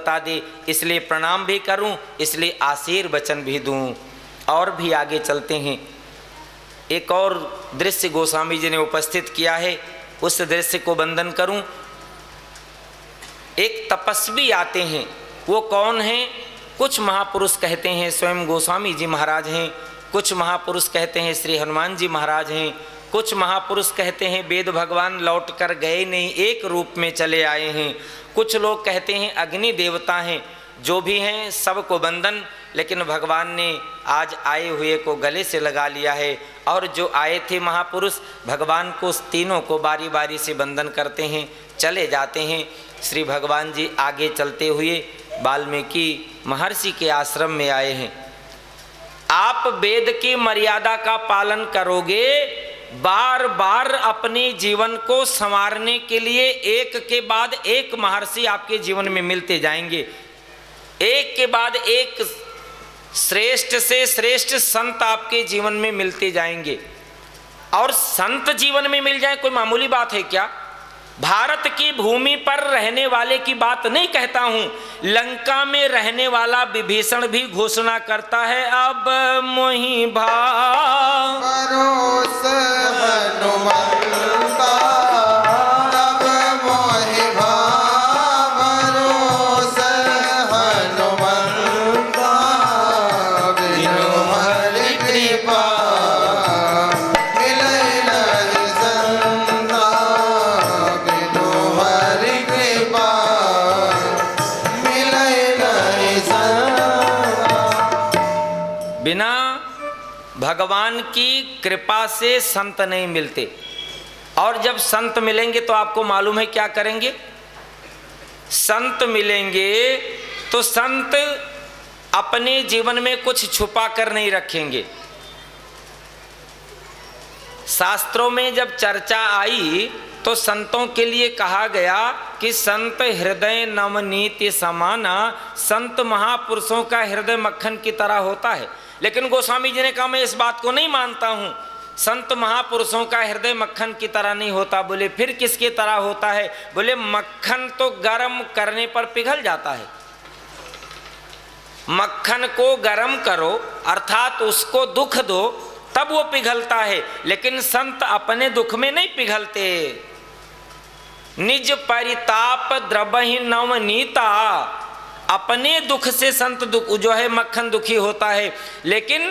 बता दे, इसलिए प्रणाम भी करूं, इसलिए आशीर्वचन भी दूं। और भी आगे चलते हैं। एक और दृश्य गोस्वामी जी ने उपस्थित किया है, उस दृश्य को वंदन करूं। एक तपस्वी आते हैं, वो कौन हैं? कुछ महापुरुष कहते हैं स्वयं गोस्वामी जी महाराज हैं, कुछ महापुरुष कहते हैं श्री हनुमान जी महाराज हैं, कुछ महापुरुष कहते हैं वेद भगवान लौट कर गए नहीं, एक रूप में चले आए हैं, कुछ लोग कहते हैं अग्नि देवता हैं। जो भी हैं सबको वंदन, लेकिन भगवान ने आज आए हुए को गले से लगा लिया है। और जो आए थे महापुरुष, भगवान को तीनों को बारी बारी से वंदन करते हैं, चले जाते हैं। श्री भगवान जी आगे चलते हुए वाल्मीकि महर्षि के आश्रम में आए हैं। आप वेद की मर्यादा का पालन करोगे, बार बार अपने जीवन को संवारने के लिए एक के बाद एक महर्षि आपके जीवन में मिलते जाएंगे, एक के बाद एक श्रेष्ठ से श्रेष्ठ संत आपके जीवन में मिलते जाएंगे। और संत जीवन में मिल जाए कोई मामूली बात है क्या? भारत की भूमि पर रहने वाले की बात नहीं कहता हूं, लंका में रहने वाला विभीषण भी घोषणा करता है, अब मोहि भाव भरोस हनुमंता, अब मोहि भाव भरोस हनुमंता, बिनु हरि कृपा मिलै नहीं संता, बिनु हरि कृपा मिलै नहीं संता। बिना भगवान की कृपा से संत नहीं मिलते। और जब संत मिलेंगे तो आपको मालूम है क्या करेंगे? संत मिलेंगे तो संत अपने जीवन में कुछ छुपा कर नहीं रखेंगे। शास्त्रों में जब चर्चा आई तो संतों के लिए कहा गया कि संत हृदय नवनीत समाना, संत महापुरुषों का हृदय मक्खन की तरह होता है। लेकिन गोस्वामी जी ने कहा मैं इस बात को नहीं मानता हूं, संत महापुरुषों का हृदय मक्खन की तरह नहीं होता। बोले फिर किसकी तरह होता है? बोले मक्खन तो गर्म करने पर पिघल जाता है। मक्खन को गर्म करो अर्थात उसको दुख दो तब वो पिघलता है, लेकिन संत अपने दुख में नहीं पिघलते। निज परिताप द्रवहि नवनीता, अपने दुख से संत दुख जो है मक्खन दुखी होता है, लेकिन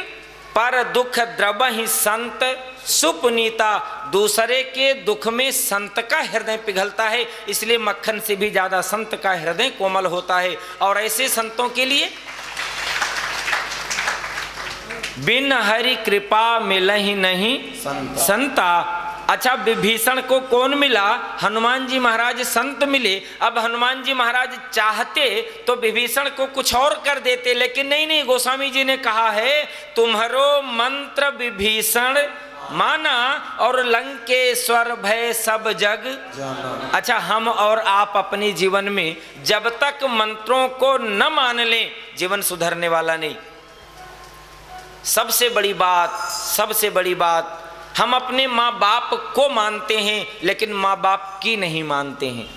पर दुख द्रवहि संत सुपुनीता, दूसरे के दुख में संत का हृदय पिघलता है। इसलिए मक्खन से भी ज्यादा संत का हृदय कोमल होता है। और ऐसे संतों के लिए बिन हरि कृपा मिलहि नहीं संता। अच्छा, विभीषण को कौन मिला? हनुमान जी महाराज संत मिले। अब हनुमान जी महाराज चाहते तो विभीषण को कुछ और कर देते, लेकिन नहीं, गोस्वामी जी ने कहा है तुम्हारो मंत्र विभीषण माना और लंकेश्वर भय सब जग जाना। अच्छा, हम और आप अपने जीवन में जब तक मंत्रों को न मान लें जीवन सुधरने वाला नहीं। सबसे बड़ी बात हम अपने माँ बाप को मानते हैं लेकिन माँ बाप की नहीं मानते हैं।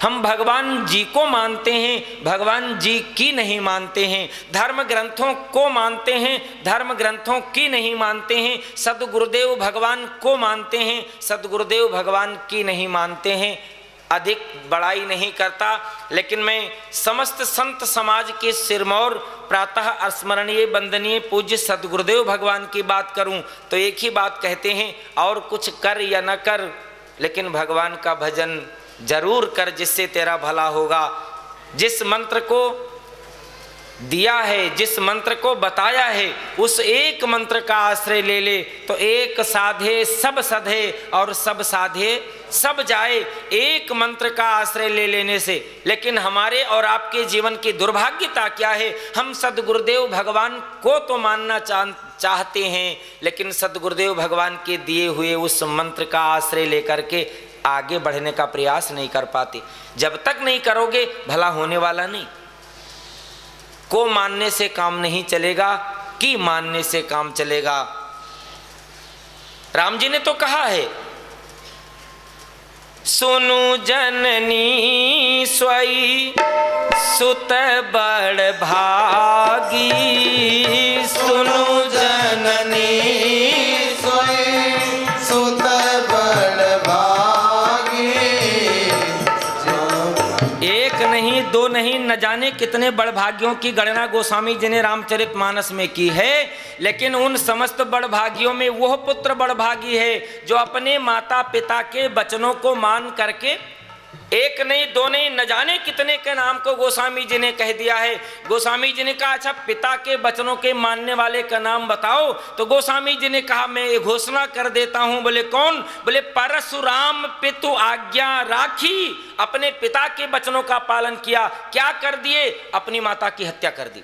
हम भगवान जी को मानते हैं, भगवान जी की नहीं मानते हैं। धर्म ग्रंथों को मानते हैं, धर्म ग्रंथों की नहीं मानते हैं। सद्गुरुदेव भगवान को मानते हैं, सद्गुरुदेव भगवान की नहीं मानते हैं। अधिक बड़ाई नहीं करता, लेकिन मैं समस्त संत समाज के सिरमौर प्रातः स्मरणीय वंदनीय पूज्य सद्गुरुदेव भगवान की बात करूं तो एक ही बात कहते हैं, और कुछ कर या न कर लेकिन भगवान का भजन जरूर कर, जिससे तेरा भला होगा। जिस मंत्र को दिया है, जिस मंत्र को बताया है, उस एक मंत्र का आश्रय ले ले तो एक साधे सब सधे और सब साधे सब जाए। एक मंत्र का आश्रय ले लेने से। लेकिन हमारे और आपके जीवन की दुर्भाग्यता क्या है? हम सद्गुरुदेव भगवान को तो मानना चाहते हैं, लेकिन सद्गुरुदेव भगवान के दिए हुए उस मंत्र का आश्रय लेकर के आगे बढ़ने का प्रयास नहीं कर पाते। जब तक नहीं करोगे भला होने वाला नहीं। को मानने से काम नहीं चलेगा, की मानने से काम चलेगा। राम जी ने तो कहा है, सुनु जननी स्वई सुत बड़ भागी सुनु जननी सोई सुत बड़ भागी। एक नहीं दो नहीं न जाने कितने बड़भागियों की गणना गोस्वामी जी ने रामचरितमानस में की है, लेकिन उन समस्त बड़भागियों में वह पुत्र बड़भागी है जो अपने माता पिता के वचनों को मान करके एक नहीं दो नहीं न जाने कितने के नाम को गोस्वामी जी ने कह दिया है। गोस्वामी जी ने कहा अच्छा पिता के वचनों के मानने वाले का नाम बताओ, तो गोस्वामी जी ने कहा मैं ये घोषणा कर देता हूं। बोले कौन? बोले परशुराम पितु आज्ञा राखी, अपने पिता के वचनों का पालन किया। क्या कर दिए? अपनी माता की हत्या कर दी।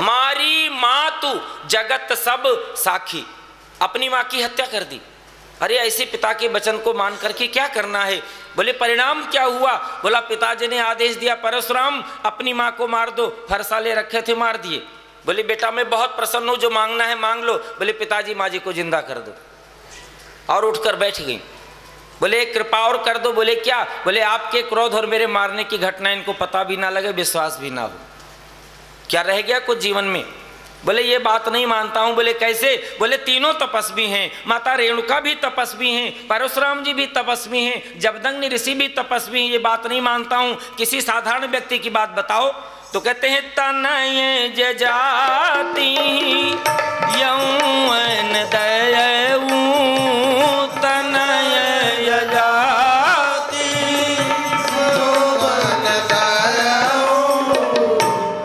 मारी मातु जगत सब साखी, अपनी मां की हत्या कर दी। अरे ऐसे पिता के वचन को मान करके क्या करना है? बोले परिणाम क्या हुआ? बोला पिताजी ने आदेश दिया परशुराम अपनी मां को मार दो, फरसाले रखे थे मार दिए। बोले बेटा मैं बहुत प्रसन्न हूं, जो मांगना है मांग लो। बोले पिताजी माँ जी को जिंदा कर दो, और उठकर बैठ गई। बोले कृपा और कर दो। बोले क्या? बोले आपके क्रोध और मेरे मारने की घटना इनको पता भी ना लगे, विश्वास भी ना हो, क्या रह गया कुछ जीवन में? बोले ये बात नहीं मानता हूं। बोले कैसे? बोले तीनों तपस्वी हैं, माता रेणुका भी तपस्वी हैं, परशुराम जी भी तपस्वी हैं, जमदग्नि ऋषि भी तपस्वी हैं, ये बात नहीं मानता हूं। किसी साधारण व्यक्ति की बात बताओ। तो कहते हैं तनय जजाति यौवन दयऊ तनय जजाति।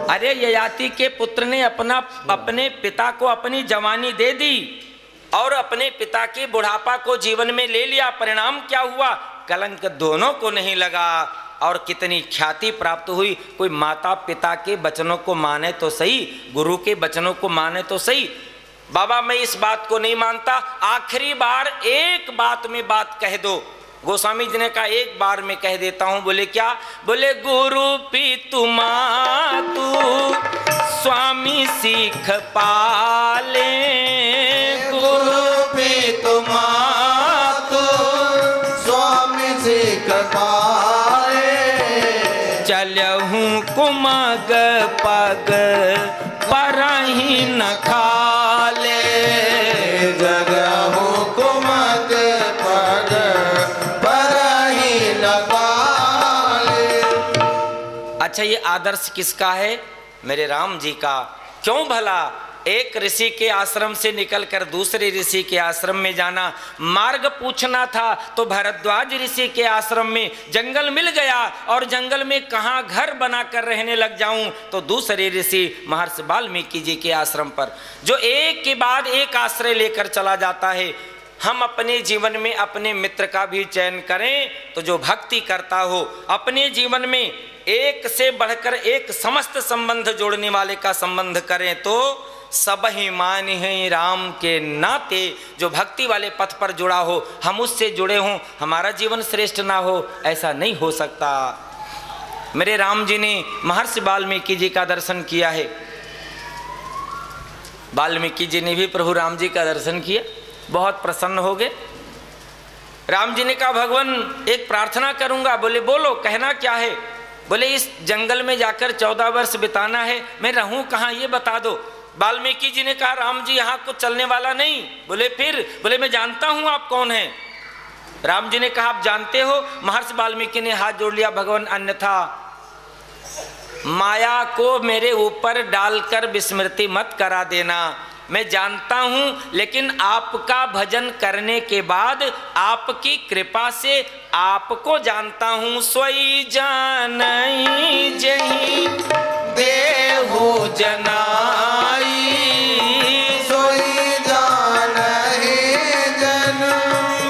अरे ययाति के पुत्र ने अपने पिता को अपनी जवानी दे दी और अपने पिता के बुढ़ापा को जीवन में ले लिया। परिणाम क्या हुआ? कलंक दोनों को नहीं लगा और कितनी ख्याति प्राप्त हुई। कोई माता पिता के वचनों को माने तो सही, गुरु के वचनों को माने तो सही। बाबा मैं इस बात को नहीं मानता, आखिरी बार एक बात में बात कह दो। गोस्वामी जी ने कहा एक बार में कह देता हूं। बोले क्या? बोले गुरु पितु मातु स्वामी सीख पाले, गुरु पितु मातु स्वामी सीख पाले। चलहूं कुमग पग परही न खाले, जगहु कुमग पग परही न खाले। अच्छा ये आदर्श किसका है? मेरे राम जी का। क्यों भला? एक ऋषि के आश्रम से निकलकर दूसरे ऋषि के आश्रम में जाना, मार्ग पूछना था तो भरद्वाज ऋषि के आश्रम में जंगल मिल गया और जंगल में कहाँ घर बनाकर रहने लग जाऊं, तो दूसरे ऋषि महर्षि वाल्मीकि जी के आश्रम पर, जो एक के बाद एक आश्रय लेकर चला जाता है। हम अपने जीवन में अपने मित्र का भी चयन करें तो जो भक्ति करता हो, अपने जीवन में एक से बढ़कर एक समस्त संबंध जोड़ने वाले का संबंध करें तो सब ही मान हैं राम के नाते। जो भक्ति वाले पथ पर जुड़ा हो, हम उससे जुड़े हों, हमारा जीवन श्रेष्ठ ना हो, ऐसा नहीं हो सकता। मेरे राम जी ने महर्षि वाल्मीकि जी का दर्शन किया है। वाल्मीकि जी ने भी प्रभु राम जी का दर्शन किया, बहुत प्रसन्न हो गए। राम जी ने कहा भगवान एक प्रार्थना करूंगा। बोले बोलो, कहना क्या है? बोले इस जंगल में जाकर 14 वर्ष बिताना है, मैं रहूं कहाँ ये बता दो। वाल्मीकि जी ने कहा राम जी यहाँ कुछ चलने वाला नहीं। बोले फिर? बोले मैं जानता हूँ आप कौन हैं। राम जी ने कहा आप जानते हो? महर्षि वाल्मीकि ने हाथ जोड़ लिया, भगवान अन्यथा माया को मेरे ऊपर डालकर विस्मृति मत करा देना। मैं जानता हूं, लेकिन आपका भजन करने के बाद आपकी कृपा से आपको जानता हूं। सोई जानई जही देहु जनाई, सोई जानहि जन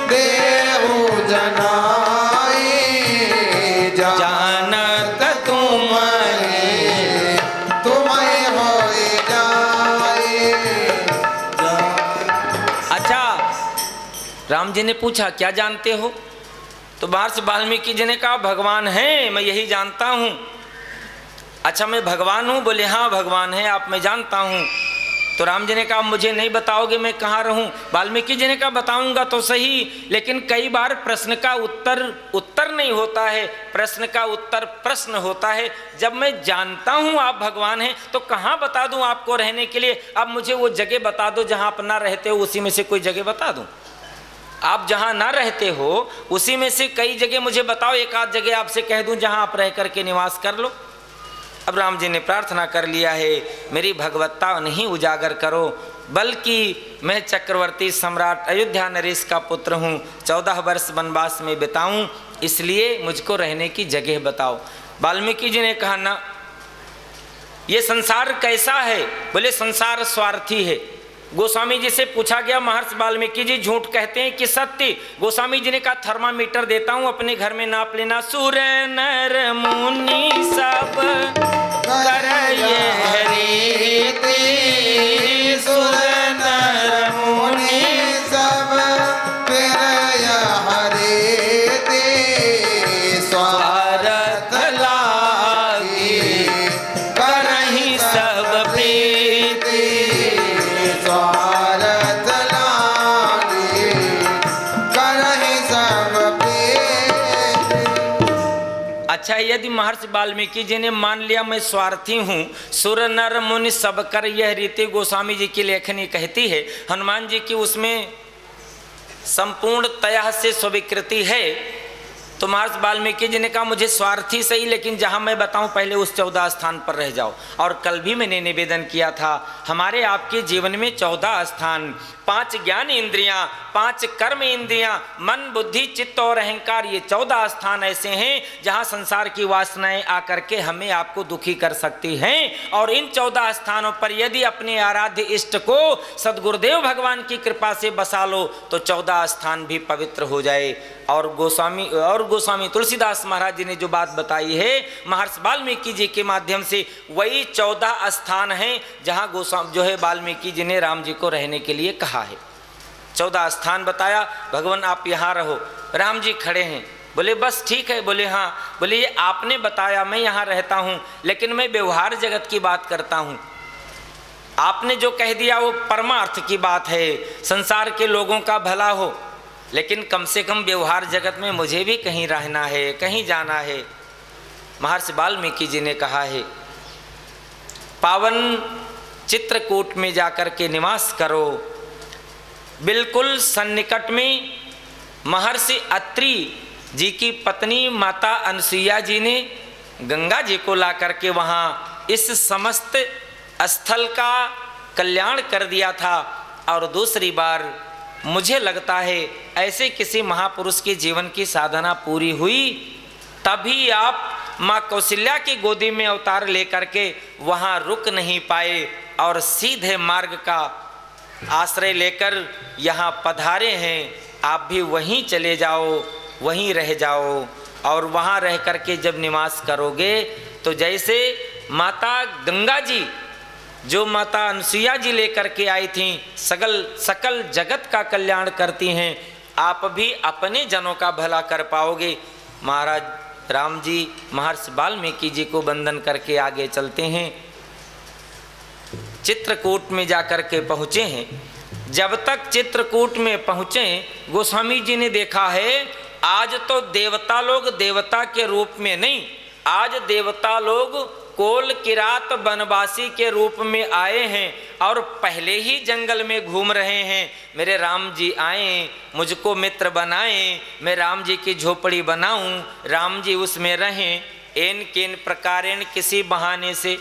देहु जनाई। जानत तुम्हारी तुम्हें होई जाई। अच्छा, राम जी ने पूछा क्या जानते हो? तो महर्षि वाल्मीकि जी ने कहा भगवान है, मैं यही जानता हूँ। अच्छा मैं भगवान हूँ? बोले हाँ भगवान है आप, मैं जानता हूँ। तो राम जी ने कहा मुझे नहीं बताओगे मैं कहाँ रहूं? वाल्मीकि जी ने कहा बताऊंगा तो सही, लेकिन कई बार प्रश्न का उत्तर नहीं होता है, प्रश्न का उत्तर प्रश्न होता है। जब मैं जानता हूं आप भगवान हैं तो कहाँ बता दूं आपको रहने के लिए? अब मुझे वो जगह बता दो जहां आप ना रहते हो, उसी में से कोई जगह बता दूं। आप जहां ना रहते हो उसी में से कई जगह मुझे बताओ, एक आध जगह आपसे कह दूं जहां आप रह करके निवास कर लो। अब राम जी ने प्रार्थना कर लिया है, मेरी भगवत्ता नहीं उजागर करो, बल्कि मैं चक्रवर्ती सम्राट अयोध्या नरेश का पुत्र हूँ, 14 वर्ष वनवास में बिताऊं, इसलिए मुझको रहने की जगह बताओ। वाल्मीकि जी ने कहा ना, ये संसार कैसा है? बोले संसार स्वार्थी है। गोस्वामी जी से पूछा गया, महर्षि वाल्मीकि जी झूठ कहते हैं कि सत्य? गोस्वामी जी ने कहा थर्मामीटर देता हूं, अपने घर में नाप लेना। सुर नर मुनि सब करये रीति, सुर नर मुनि सब करये रीति, स्वार्थ लागी करहि सब प्रीति, स्वार्थ लागी करहि सब प्रीति। अच्छा, यदि महर्षि वाल्मीकि जी ने मान लिया मैं स्वार्थी हूँ, सुर नर मुनि सब कर यह रीति, गोस्वामी जी की लेखनी कहती है, हनुमान जी की उसमें संपूर्ण तया से स्वीकृति है। तो महर्षि वाल्मीकि जी ने कहा मुझे स्वार्थी सही, लेकिन जहाँ मैं बताऊँ पहले उस 14 स्थान पर रह जाओ। और कल भी मैंने निवेदन किया था, हमारे आपके जीवन में 14 स्थान, 5 ज्ञान इंद्रियां, 5 कर्म इंद्रियां, मन बुद्धि चित्त और अहंकार, ये 14 स्थान ऐसे हैं जहां संसार की वासनाएं आकर के हमें आपको दुखी कर सकती हैं। और इन 14 स्थानों पर यदि अपने आराध्य इष्ट को सदगुरुदेव भगवान की कृपा से बसा लो तो 14 स्थान भी पवित्र हो जाए। और गोस्वामी तुलसीदास महाराज जी ने जो बात बताई है महर्षि वाल्मीकि जी के माध्यम से, वही 14 स्थान हैं जहां गोस्वामी जो है वाल्मीकि जी ने राम जी को रहने के लिए कहा है। 14 स्थान बताया, भगवान आप यहाँ रहो। राम जी खड़े हैं, बोले बस ठीक है। बोले हाँ। बोले ये आपने बताया, मैं यहाँ रहता हूँ, लेकिन मैं व्यवहार जगत की बात करता हूँ। आपने जो कह दिया वो परमार्थ की बात है, संसार के लोगों का भला हो, लेकिन कम से कम व्यवहार जगत में मुझे भी कहीं रहना है, कहीं जाना है। महर्षि वाल्मीकि जी ने कहा है पावन चित्रकूट में जाकर के निवास करो। बिल्कुल सन्निकट में महर्षि अत्रि जी की पत्नी माता अनसुईया जी ने गंगा जी को ला करके वहाँ इस समस्त स्थल का कल्याण कर दिया था। और दूसरी बार मुझे लगता है ऐसे किसी महापुरुष के जीवन की साधना पूरी हुई तभी आप माँ कौशल्या की गोदी में अवतार लेकर के वहाँ रुक नहीं पाए और सीधे मार्ग का आश्रय लेकर यहाँ पधारे हैं। आप भी वहीं चले जाओ, वहीं रह जाओ, और वहाँ रह करके जब निवास करोगे तो जैसे माता गंगा जी जो माता अनसुईया जी लेकर के आई थीं, सकल जगत का कल्याण करती हैं, आप भी अपने जनों का भला कर पाओगे। महाराज राम जी महर्षि वाल्मीकि जी को वंदन करके आगे चलते हैं, चित्रकूट में जाकर के पहुँचे हैं। जब तक चित्रकूट में पहुँचे गोस्वामी जी ने देखा है आज तो देवता लोग देवता के रूप में नहीं, आज देवता लोग कोल किरात वनवासी के रूप में आए हैं और पहले ही जंगल में घूम रहे हैं। मेरे राम जी आए, मुझको मित्र बनाएं, मैं राम जी की झोपड़ी बनाऊं, राम जी उसमें रहें। इन किन प्रकारेण किसी बहाने से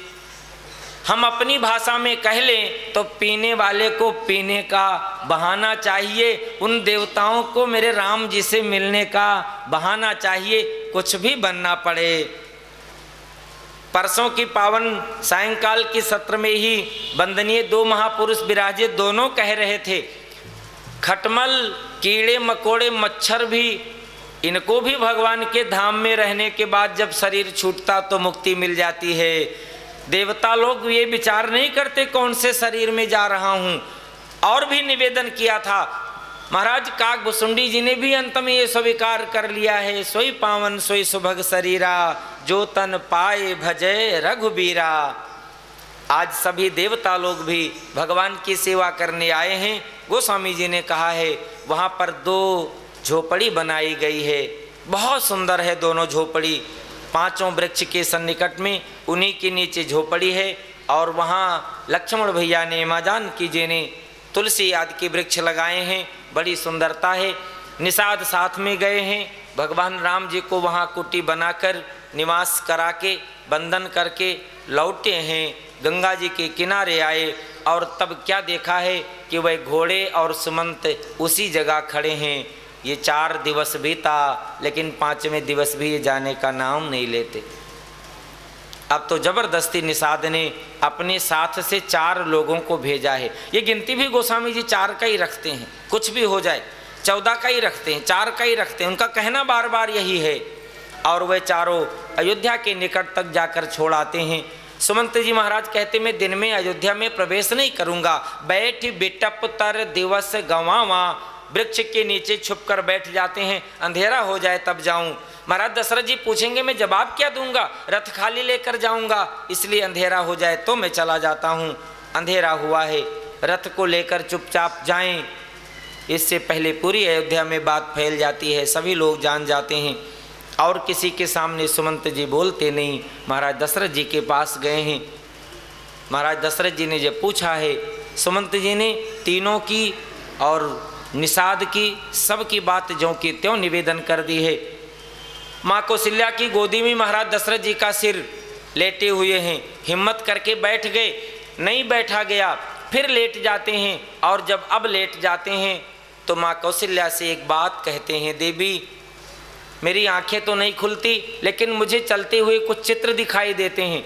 हम अपनी भाषा में कह लें तो पीने वाले को पीने का बहाना चाहिए, उन देवताओं को मेरे राम जी से मिलने का बहाना चाहिए, कुछ भी बनना पड़े। परसों की पावन सायंकाल की सत्र में ही वंदनीय 2 महापुरुष विराजे, दोनों कह रहे थे खटमल कीड़े मकोड़े मच्छर भी, इनको भी भगवान के धाम में रहने के बाद जब शरीर छूटता तो मुक्ति मिल जाती है। देवता लोग ये विचार नहीं करते कौन से शरीर में जा रहा हूँ। और भी निवेदन किया था महाराज काकभुसुंडी जी ने भी अंत में ये स्वीकार कर लिया है, सोई पावन सोई सुभग शरीरा, जो तन पाए भजय रघुबीरा। आज सभी देवता लोग भी भगवान की सेवा करने आए हैं। गोस्वामी जी ने कहा है वहाँ पर 2 झोपड़ी बनाई गई है, बहुत सुंदर है दोनों झोपड़ी। 5 वृक्ष के सन्निकट में उन्हीं के नीचे झोपड़ी है और वहाँ लक्ष्मण भैया ने, माँ जानकी जी ने तुलसी आदि के वृक्ष लगाए हैं, बड़ी सुंदरता है। निषाद साथ में गए हैं, भगवान राम जी को वहाँ कुटी बनाकर निवास करा के बंधन करके लौटे हैं। गंगा जी के किनारे आए और तब क्या देखा है कि वह घोड़े और सुमंत उसी जगह खड़े हैं। ये 4 दिवस बीता, लेकिन 5वें दिवस भी ये जाने का नाम नहीं लेते। अब तो जबरदस्ती निषाद ने अपने साथ से 4 लोगों को भेजा है। ये गिनती भी गोस्वामी जी 4 का ही रखते हैं, कुछ भी हो जाए 14 का ही रखते हैं, 4 का ही रखते हैं। उनका कहना बार बार यही है। और वह चारों अयोध्या के निकट तक जाकर छोड़ आते हैं। सुमंत जी महाराज कहते मैं दिन में अयोध्या में प्रवेश नहीं करूंगा, बैठ बिटप तर दिवस गंवावा, वृक्ष के नीचे छुप कर बैठ जाते हैं, अंधेरा हो जाए तब जाऊं। महाराज दशरथ जी पूछेंगे मैं जवाब क्या दूंगा, रथ खाली लेकर जाऊंगा, इसलिए अंधेरा हो जाए तो मैं चला जाता हूं। अंधेरा हुआ है, रथ को लेकर चुपचाप जाएं, इससे पहले पूरी अयोध्या में बात फैल जाती है, सभी लोग जान जाते हैं। और किसी के सामने सुमंत जी बोलते नहीं, महाराज दशरथ जी के पास गए हैं। महाराज दशरथ जी ने जब पूछा है, सुमंत जी ने तीनों की और निषाद की सबकी बात ज्यों की त्यों निवेदन कर दी है। माँ कौशल्या की गोदी में महाराज दशरथ जी का सिर लेटे हुए हैं, हिम्मत करके बैठ गए, नहीं बैठा गया, फिर लेट जाते हैं। और जब अब लेट जाते हैं तो माँ कौशल्या से एक बात कहते हैं, देवी मेरी आंखें तो नहीं खुलती, लेकिन मुझे चलते हुए कुछ चित्र दिखाई देते हैं,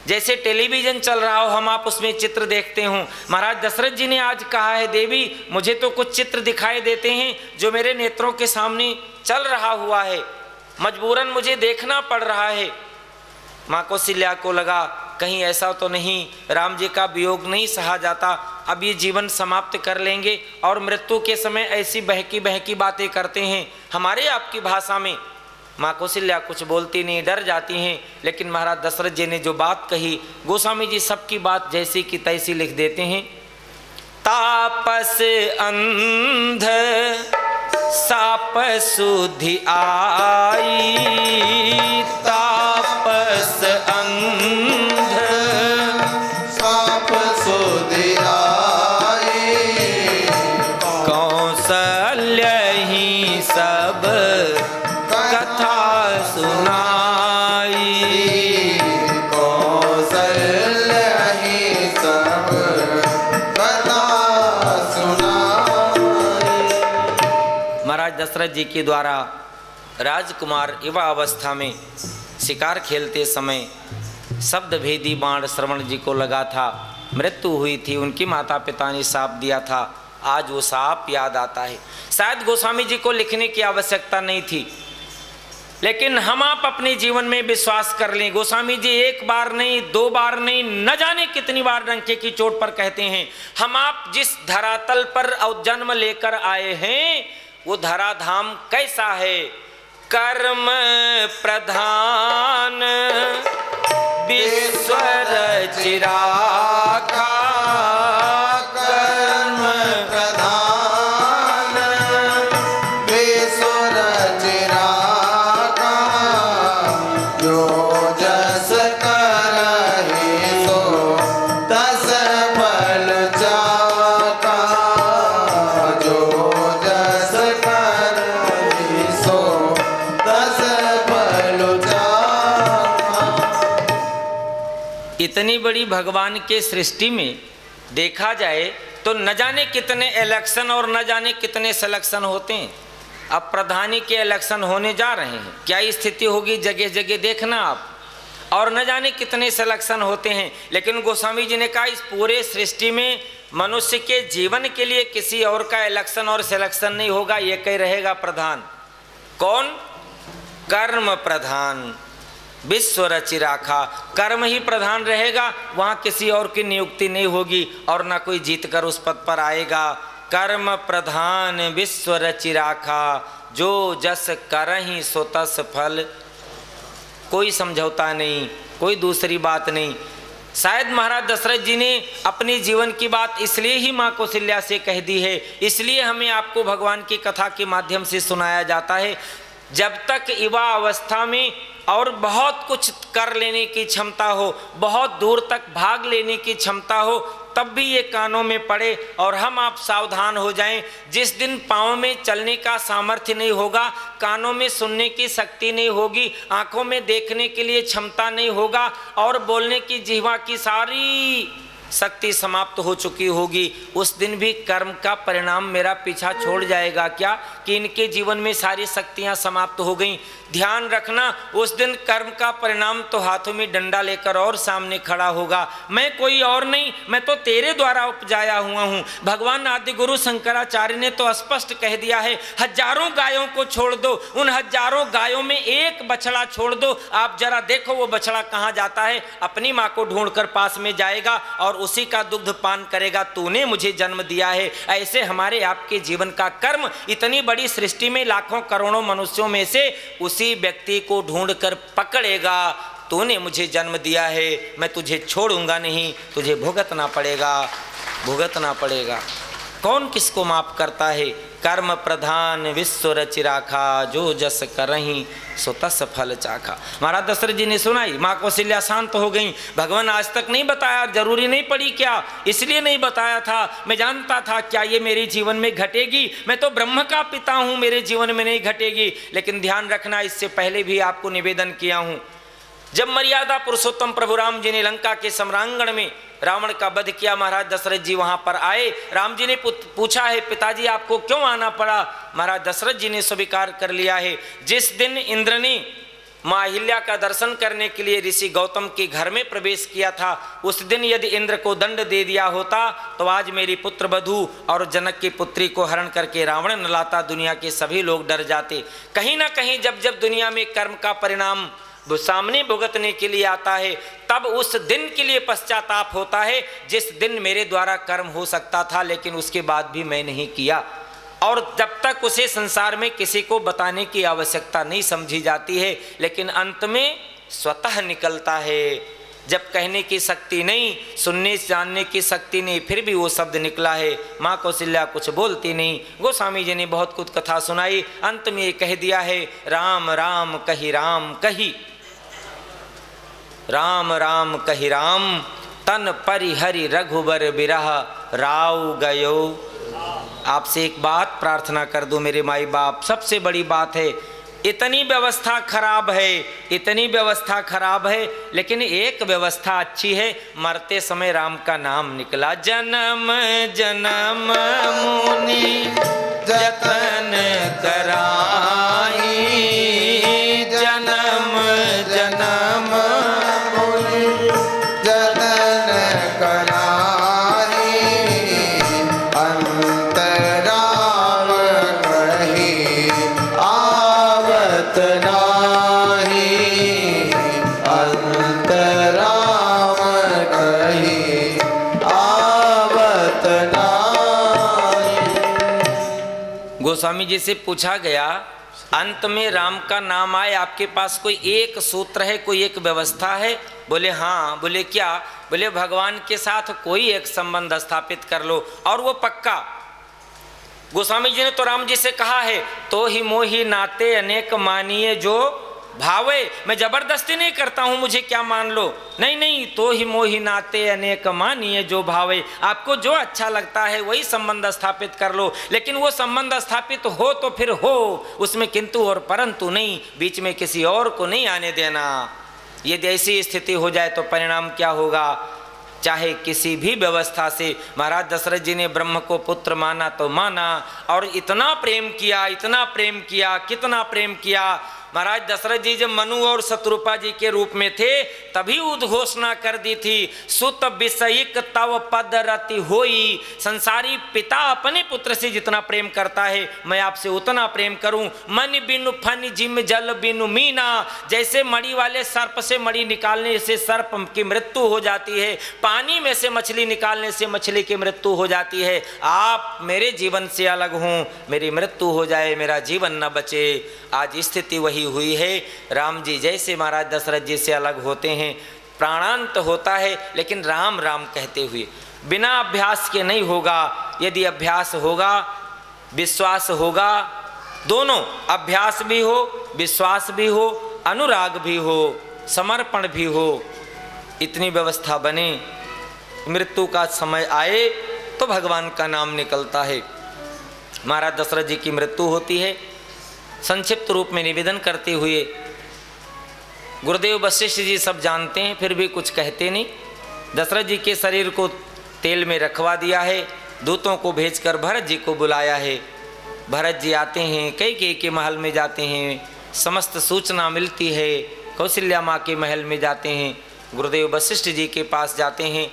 जैसे टेलीविज़न चल रहा हो हम आप उसमें चित्र देखते हो। महाराज दशरथ जी ने आज कहा है, देवी मुझे तो कुछ चित्र दिखाई देते हैं जो मेरे नेत्रों के सामने चल रहा हुआ है, मजबूरन मुझे देखना पड़ रहा है। माँ कौशल्या को लगा कहीं ऐसा तो नहीं राम जी का वियोग नहीं सहा जाता, अब ये जीवन समाप्त कर लेंगे और मृत्यु के समय ऐसी बहकी बहकी बातें करते हैं हमारे आपकी भाषा में। माँ कौशल्या कुछ बोलती नहीं, डर जाती हैं। लेकिन महाराज दशरथ जी ने जो बात कही, गोस्वामी जी सबकी बात जैसी की तैसी लिख देते हैं। तापस अंध साप सुधि आई, तापस अंध साप सुधि आई, कौशल्य ही सब कथा सुनाई, कौशल्य ही सब कथा सुनाई। महाराज दशरथ जी के द्वारा राजकुमार युवा अवस्था में शिकार खेलते समय शब्द भेदी बाण श्रवण जी को लगा था, मृत्यु हुई थी, उनकी माता पिता ने साप दिया था, आज वो साप याद आता है। शायद गोस्वामी जी को लिखने की आवश्यकता नहीं थी, लेकिन हम आप अपने जीवन में विश्वास कर लें। गोस्वामी जी 1 बार नहीं 2 बार नहीं, न जाने कितनी बार डंके की चोट पर कहते हैं, हम आप जिस धरातल पर जन्म लेकर आए हैं वो धराधाम कैसा है। कर्म प्रधान विश्व रचिराखा, कर्म प्रधान विश्व रचिराखा, जो जस करहि सो तस फल चाखा, जो जस करहि सो तस फल चाखा। इतनी बड़ी भगवान के सृष्टि में देखा जाए तो न जाने कितने इलेक्शन और न जाने कितने सिलेक्शन होते हैं। अब प्रधानी के इलेक्शन होने जा रहे हैं, क्या स्थिति होगी जगह जगह देखना आप, और न जाने कितने सिलेक्शन होते हैं। लेकिन गोस्वामी जी ने कहा इस पूरे सृष्टि में मनुष्य के जीवन के लिए किसी और का इलेक्शन और सिलेक्शन नहीं होगा, ये कहीं रहेगा प्रधान। कौन? कर्म प्रधान विश्व रचिराखा, कर्म ही प्रधान रहेगा, वहाँ किसी और की नियुक्ति नहीं होगी और ना कोई जीत कर उस पद पर आएगा। कर्म प्रधान विश्व रचिराखा, जो जस करहि सो तस फल, कोई समझौता नहीं, कोई दूसरी बात नहीं। शायद महाराज दशरथ जी ने अपने जीवन की बात इसलिए ही माँ कौशल्या से कह दी है, इसलिए हमें आपको भगवान की कथा के माध्यम से सुनाया जाता है। जब तक युवा अवस्था में और बहुत कुछ कर लेने की क्षमता हो, बहुत दूर तक भाग लेने की क्षमता हो, तब भी ये कानों में पड़े और हम आप सावधान हो जाएं। जिस दिन पाँव में चलने का सामर्थ्य नहीं होगा, कानों में सुनने की शक्ति नहीं होगी, आंखों में देखने के लिए क्षमता नहीं होगा और बोलने की जिह्वा की सारी शक्ति समाप्त हो चुकी होगी, उस दिन भी कर्म का परिणाम मेरा पीछा छोड़ जाएगा क्या कि इनके जीवन में सारी शक्तियां समाप्त हो गईं। ध्यान रखना, उस दिन कर्म का परिणाम तो हाथों में डंडा लेकर और सामने खड़ा होगा। मैं कोई और नहीं, मैं तो तेरे द्वारा उपजाया हुआ हूँ। भगवान आदि गुरु शंकराचार्य ने तो स्पष्ट कह दिया है, हजारों गायों को छोड़ दो, उन हजारों गायों में एक बछड़ा छोड़ दो। आप जरा देखो वो बछड़ा कहाँ जाता है, अपनी माँ को ढूंढकर पास में जाएगा और उसी का दुग्ध पान करेगा। तूने मुझे जन्म दिया है। ऐसे हमारे आपके जीवन का कर्म इतनी बड़ी सृष्टि में लाखों करोड़ों मनुष्यों में से उसी व्यक्ति को ढूंढकर पकड़ेगा। तूने मुझे जन्म दिया है, मैं तुझे छोड़ूंगा नहीं, तुझे भुगतना पड़ेगा, भुगतना पड़ेगा। कौन किसको माफ करता है? कर्म प्रधान विश्व रचि राखा, जो जस करहीं सो तस फल चाखा। महाराज दशरथ जी ने सुनाई, माँ कौशल्या शांत हो गई। भगवान आज तक नहीं बताया, जरूरी नहीं पड़ी क्या? इसलिए नहीं बताया था, मैं जानता था क्या ये मेरे जीवन में घटेगी। मैं तो ब्रह्म का पिता हूँ, मेरे जीवन में नहीं घटेगी। लेकिन ध्यान रखना, इससे पहले भी आपको निवेदन किया हूँ, जब मर्यादा पुरुषोत्तम प्रभु राम जी ने लंका के सम्रांगण में रावण का वध किया, महाराज दशरथ जी वहां पर आए। राम जी ने पूछा है, पिताजी आपको क्यों आना पड़ा? महाराज दशरथ जी ने स्वीकार कर लिया है, जिस दिन इंद्र ने माँ अहिल्या का दर्शन करने के लिए ऋषि गौतम के घर में प्रवेश किया था, उस दिन यदि इंद्र को दंड दे दिया होता तो आज मेरी पुत्र वधू और जनक की पुत्री को हरण करके रावण न लाता, दुनिया के सभी लोग डर जाते। कहीं ना कहीं जब जब दुनिया में कर्म का परिणाम वो सामने भुगतने के लिए आता है, तब उस दिन के लिए पश्चाताप होता है जिस दिन मेरे द्वारा कर्म हो सकता था, लेकिन उसके बाद भी मैं नहीं किया। और जब तक उसे संसार में किसी को बताने की आवश्यकता नहीं समझी जाती है, लेकिन अंत में स्वतः निकलता है। जब कहने की शक्ति नहीं, सुनने जानने की शक्ति नहीं, फिर भी वो शब्द निकला है। माँ कौशल्या कुछ बोलती नहीं। गोस्वामी जी ने बहुत कुछ कथा सुनाई, अंत में ये कह दिया है, राम राम कही राम कही, राम राम कही राम, तन परिहरि रघुबर बिरह राव गयो। आपसे एक बात प्रार्थना कर दूं मेरे माई बाप, सबसे बड़ी बात है, इतनी व्यवस्था खराब है, इतनी व्यवस्था खराब है, लेकिन एक व्यवस्था अच्छी है, मरते समय राम का नाम निकला। जन्म जन्म मुनि जतन कराई, जन्म जन्म मुनि जतन कराई, अंत राम कही आवत नाही, अंत राम कही आवत नाही। गोस्वामी जी से पूछा गया, अंत में राम का नाम आए, आपके पास कोई एक सूत्र है, कोई एक व्यवस्था है? बोले हाँ। बोले क्या? बोले भगवान के साथ कोई एक संबंध स्थापित कर लो और वो पक्का। गोस्वामी जी ने तो राम जी से कहा है, तो ही मोही नाते अनेक मानिए जो भावे। मैं जबरदस्ती नहीं करता हूं, मुझे क्या मान लो, नहीं नहीं, तो ही मोही नाते अनेक मानिए जो भावे। आपको जो अच्छा लगता है वही संबंध स्थापित कर लो, लेकिन वो संबंध स्थापित हो तो फिर हो, उसमें किंतु और परंतु नहीं, बीच में किसी और को नहीं आने देना। यदि ऐसी स्थिति हो जाए तो परिणाम क्या होगा? चाहे किसी भी व्यवस्था से, महाराज दशरथ जी ने ब्रह्म को पुत्र माना तो माना, और इतना प्रेम किया, इतना प्रेम किया, कितना प्रेम किया। महाराज दशरथ जी जब मनु और शत्रुपा जी के रूप में थे तभी उद्घोषणा कर दी थी, सुत विषयिक तव पद रति होई। संसारी पिता अपने पुत्र से जितना प्रेम करता है मैं आपसे उतना प्रेम करूं। मन बिनु फन जिम जल बिनु मीना, जैसे मणि वाले सर्प से मणि निकालने से सर्प की मृत्यु हो जाती है, पानी में से मछली निकालने से मछली की मृत्यु हो जाती है। आप मेरे जीवन से अलग हों, मेरी मृत्यु हो जाए, मेरा जीवन न बचे। आज स्थिति वही हुई है। राम जी जैसे महाराज दशरथ जी से अलग होते हैं, प्राणांत होता है, लेकिन राम राम कहते हुए। बिना अभ्यास के नहीं होगा। यदि अभ्यास होगा, विश्वास होगा, दोनों अभ्यास भी हो, विश्वास भी हो, अनुराग भी हो, समर्पण भी हो, इतनी व्यवस्था बने, मृत्यु का समय आए तो भगवान का नाम निकलता है। महाराज दशरथ जी की मृत्यु होती है। संक्षिप्त रूप में निवेदन करते हुए, गुरुदेव वशिष्ठ जी सब जानते हैं फिर भी कुछ कहते नहीं। दशरथ जी के शरीर को तेल में रखवा दिया है, दूतों को भेजकर भरत जी को बुलाया है। भरत जी आते हैं, कैकेयी के महल में जाते हैं, समस्त सूचना मिलती है। कौशल्या माँ के महल में जाते हैं, गुरुदेव वशिष्ठ जी के पास जाते हैं।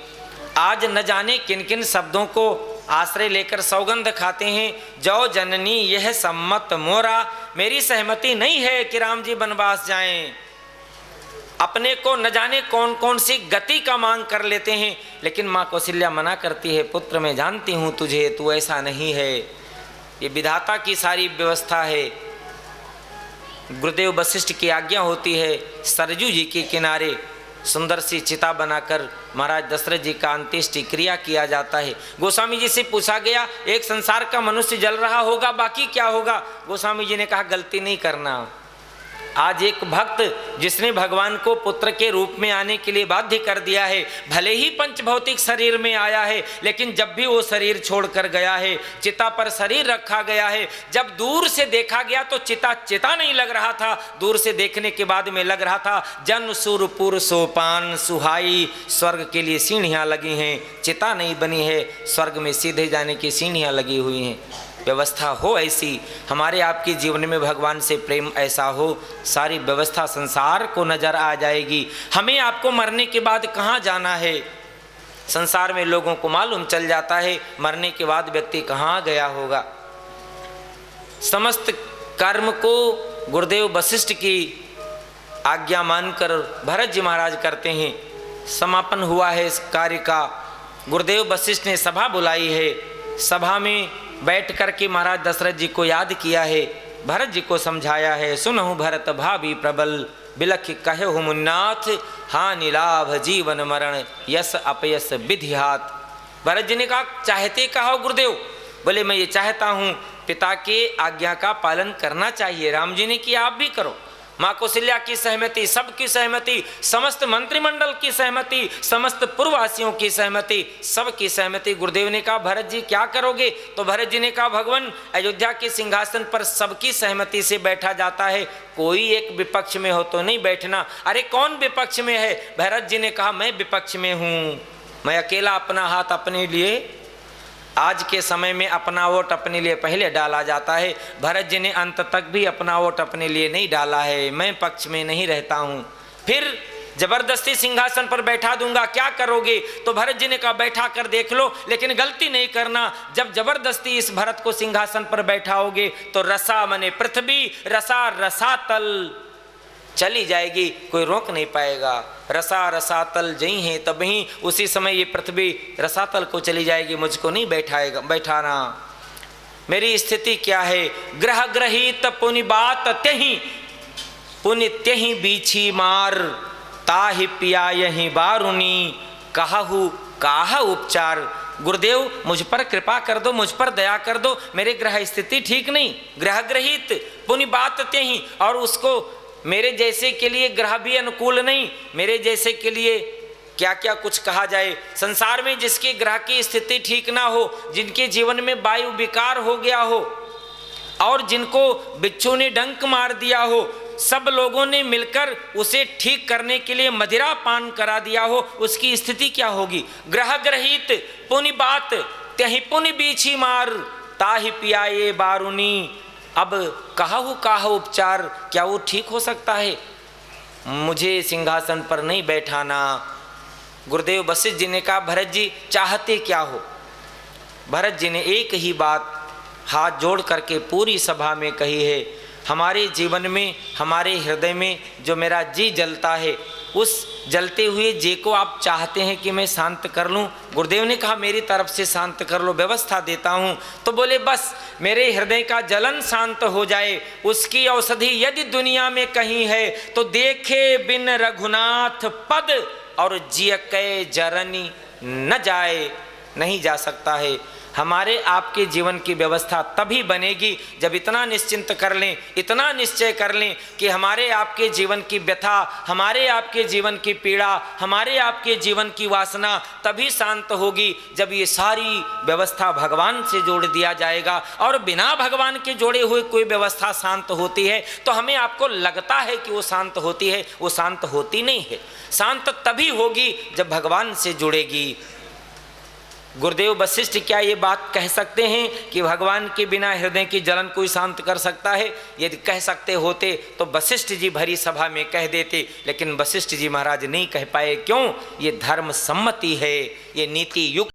आज न जाने किन किन शब्दों को आश्रय लेकर सौगंध खाते हैं। जो जननी यह सम्मत मोरा, मेरी सहमति नहीं है कि राम जी वनवास जाएं। अपने को न जाने कौन कौन सी गति का मांग कर लेते हैं, लेकिन माँ कौशल्या मना करती है, पुत्र मैं जानती हूँ तुझे, तू ऐसा नहीं है। ये विधाता की सारी व्यवस्था है। गुरुदेव वशिष्ठ की आज्ञा होती है, सरजू जी के किनारे सुंदर सी चिता बनाकर महाराज दशरथ जी का अंत्येष्टि क्रिया किया जाता है। गोस्वामी जी से पूछा गया, एक संसार का मनुष्य जल रहा होगा, बाकी क्या होगा? गोस्वामी जी ने कहा, गलती नहीं करना। आज एक भक्त जिसने भगवान को पुत्र के रूप में आने के लिए बाध्य कर दिया है, भले ही पंचभौतिक शरीर में आया है, लेकिन जब भी वो शरीर छोड़कर गया है, चिता पर शरीर रखा गया है, जब दूर से देखा गया तो चिता नहीं लग रहा था। दूर से देखने के बाद में लग रहा था जन सुरपुर सोपान सुहाई, स्वर्ग के लिए सीढ़ियाँ लगी हैं, चिता नहीं बनी है, स्वर्ग में सीधे जाने की सीढ़ियाँ लगी हुई हैं। व्यवस्था हो ऐसी, हमारे आपके जीवन में भगवान से प्रेम ऐसा हो, सारी व्यवस्था संसार को नजर आ जाएगी। हमें आपको मरने के बाद कहाँ जाना है, संसार में लोगों को मालूम चल जाता है मरने के बाद व्यक्ति कहाँ गया होगा। समस्त कर्म को गुरुदेव वशिष्ठ की आज्ञा मानकर भरत जी महाराज करते हैं। समापन हुआ है इस कार्य का। गुरुदेव वशिष्ठ ने सभा बुलाई है, सभा में बैठ कर के महाराज दशरथ जी को याद किया है, भरत जी को समझाया है। सुनहु भरत भावी प्रबल, बिलख कहु मुन्नाथ, हानि लाभ जीवन मरण, यस अपयस विधि हाथ। भरत जी ने कहा, चाहते कहो गुरुदेव? बोले, मैं ये चाहता हूँ, पिता के आज्ञा का पालन करना चाहिए। राम जी ने किया, आप भी करो। माँ कौशल्या की सहमति, सबकी सहमति, समस्त मंत्रिमंडल की सहमति, समस्त पूर्ववासियों की सहमति, सबकी सहमति। गुरुदेव ने कहा, भरत जी क्या करोगे? तो भरत जी ने कहा, भगवान अयोध्या के सिंहासन पर सबकी सहमति से बैठा जाता है, कोई एक विपक्ष में हो तो नहीं बैठना। अरे कौन विपक्ष में है? भरत जी ने कहा, मैं विपक्ष में हूँ, मैं अकेला अपना हाथ अपने लिए, आज के समय में अपना वोट अपने लिए पहले डाला जाता है। भरत जी ने अंत तक भी अपना वोट अपने लिए नहीं डाला है, मैं पक्ष में नहीं रहता हूँ। फिर जबरदस्ती सिंहासन पर बैठा दूंगा, क्या करोगे? तो भरत जी ने कहा, बैठा कर देख लो, लेकिन गलती नहीं करना। जब जबरदस्ती इस भरत को सिंहासन पर बैठाओगे तो रसा मने पृथ्वी, रसा रसातल चली जाएगी, कोई रोक नहीं पाएगा। रसा रसातल जई हैं तभी, उसी समय ये पृथ्वी रसातल को चली जाएगी, मुझको नहीं बैठाना। मेरी स्थिति क्या है? ग्रह ग्रहित पुनि बात त्यही, पुनि त्यही बीछी मार, ताहि पिया यही बारुनी, कहु काह उपचार। गुरुदेव मुझ पर कृपा कर दो, मुझ पर दया कर दो, मेरे ग्रह स्थिति ठीक नहीं। ग्रह ग्रहित पुनि बात त्यही, और उसको मेरे जैसे के लिए ग्रह भी अनुकूल नहीं, मेरे जैसे के लिए क्या क्या कुछ कहा जाए। संसार में जिसके ग्रह की स्थिति ठीक ना हो, जिनके जीवन में वायु विकार हो गया हो, और जिनको बिच्छू ने डंक मार दिया हो, सब लोगों ने मिलकर उसे ठीक करने के लिए मदिरा पान करा दिया हो, उसकी स्थिति क्या होगी? ग्रह ग्रहित पुनि बात त्यही पुनि बीछी मार, ताहि पियाये बारुनी। अब कहु काह उपचार, क्या वो ठीक हो सकता है? मुझे सिंहासन पर नहीं बैठाना। गुरुदेव वशिष्ठ जी ने कहा, भरत जी चाहते क्या हो? भरत जी ने एक ही बात हाथ जोड़ करके पूरी सभा में कही है, हमारे जीवन में, हमारे हृदय में जो मेरा जी जलता है, उस जलते हुए जी को आप चाहते हैं कि मैं शांत कर लूं? गुरुदेव ने कहा, मेरी तरफ से शांत कर लो, व्यवस्था देता हूं। तो बोले, बस मेरे हृदय का जलन शांत हो जाए, उसकी औषधि यदि दुनिया में कहीं है तो देखे बिन रघुनाथ पद और जिय कै जरनी न जाए, नहीं जा सकता है। हमारे आपके जीवन की व्यवस्था तभी बनेगी जब इतना निश्चिंत कर लें, इतना निश्चय कर लें कि हमारे आपके जीवन की व्यथा, हमारे आपके जीवन की पीड़ा, हमारे आपके जीवन की वासना तभी शांत होगी जब ये सारी व्यवस्था भगवान से जोड़ दिया जाएगा। और बिना भगवान के जोड़े हुए कोई व्यवस्था शांत होती है तो हमें आपको लगता है कि वो शांत होती है, वो शांत होती नहीं है। शांत तभी होगी जब भगवान से जुड़ेगी। गुरुदेव वशिष्ठ क्या ये बात कह सकते हैं कि भगवान के बिना हृदय की जलन कोई शांत कर सकता है? यदि कह सकते होते तो वशिष्ठ जी भरी सभा में कह देते, लेकिन वशिष्ठ जी महाराज नहीं कह पाए। क्यों? ये धर्म सम्मति है, ये नीति युक्त